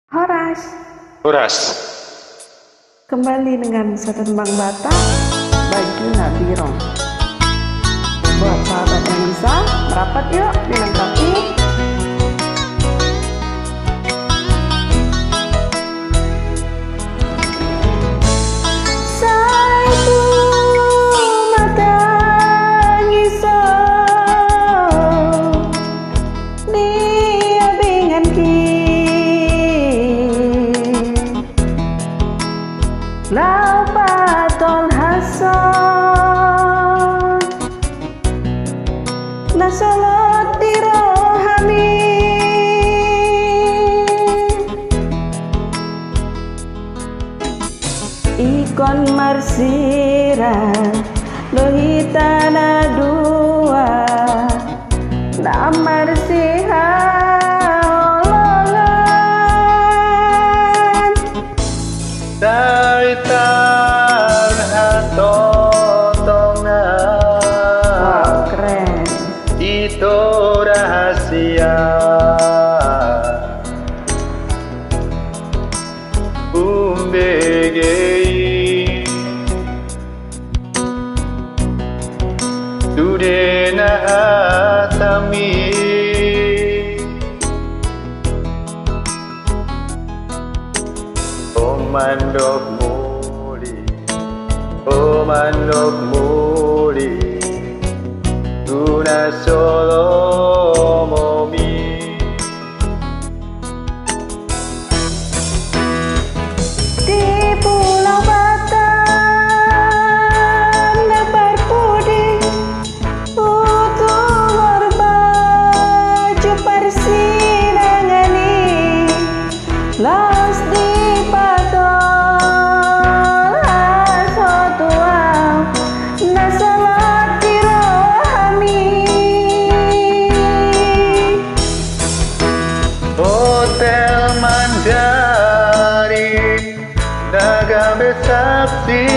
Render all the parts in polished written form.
Horas, Horas. kembali dengan satu tembang Batak, baju Nabirong. Buat sahabat yang bisa, merapat yuk, dilengkapi. Satu mata ngisau, dia bingan lau patol hason nasolot dirohami ikon marsira lohitana dua na marsiha Daitan hatotongna. wow, keren. Itu rahasia umbegei Dudena hatami Mandok muli Tuna solo momi Di Pulau Batam berpudi utuh baju persinangani las di patol hasotua nasalat dirohami Hotel Mandarin Dagang besaksi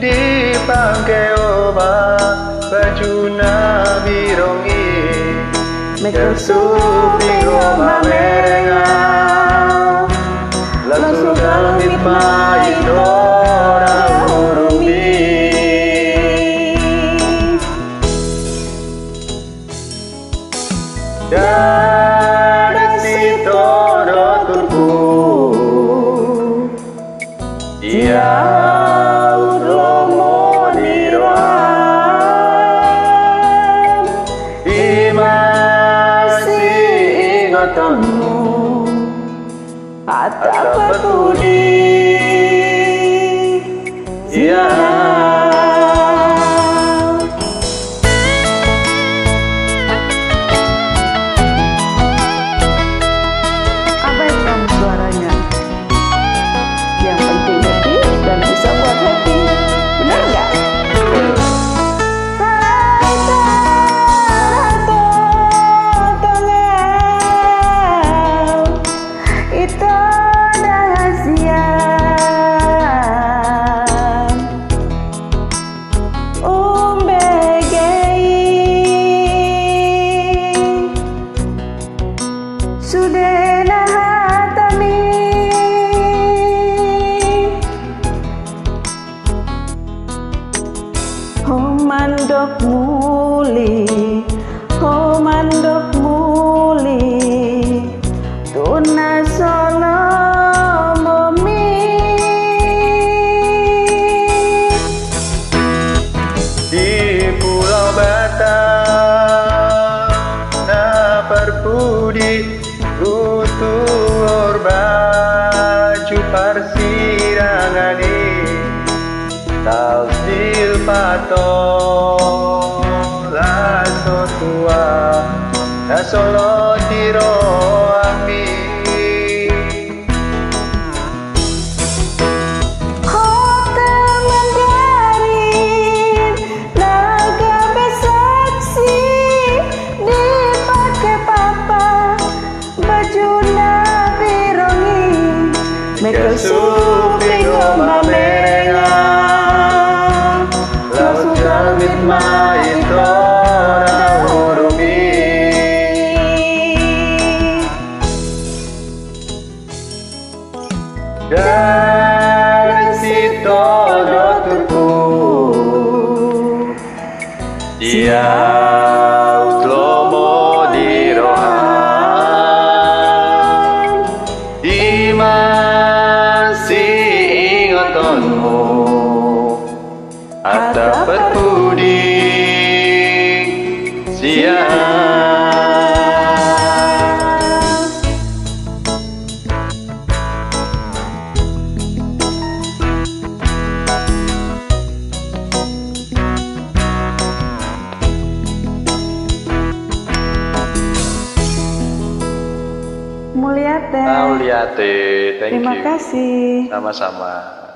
dipakai obat baju Nabirongi Mekelsupi goma merenga langsung kalmit main orang hurumi dari situ turku dia udomo diroam imasi ingatanmu atap budi ya abaikan suaranya. Yang penting happy dan bisa buat happy. Benar nggak? Itu rahasia umbegei sudena hatami mandok muli tuna solo momi di Pulau Batam na perpudi utur baju parsirangani Tausil patol laso tua na solo tiro ami Hotel Mandarin naga besaksi dipakai papa baju Nabirongi mekelsupi goma merenga langsung kalmit main orang hurumi dari situ doturku Siap slomo di rohan Masih ingatanmu Atau berpudi siap Mulia teh. Mulia teh, thank Terima you. kasih. Sama-sama.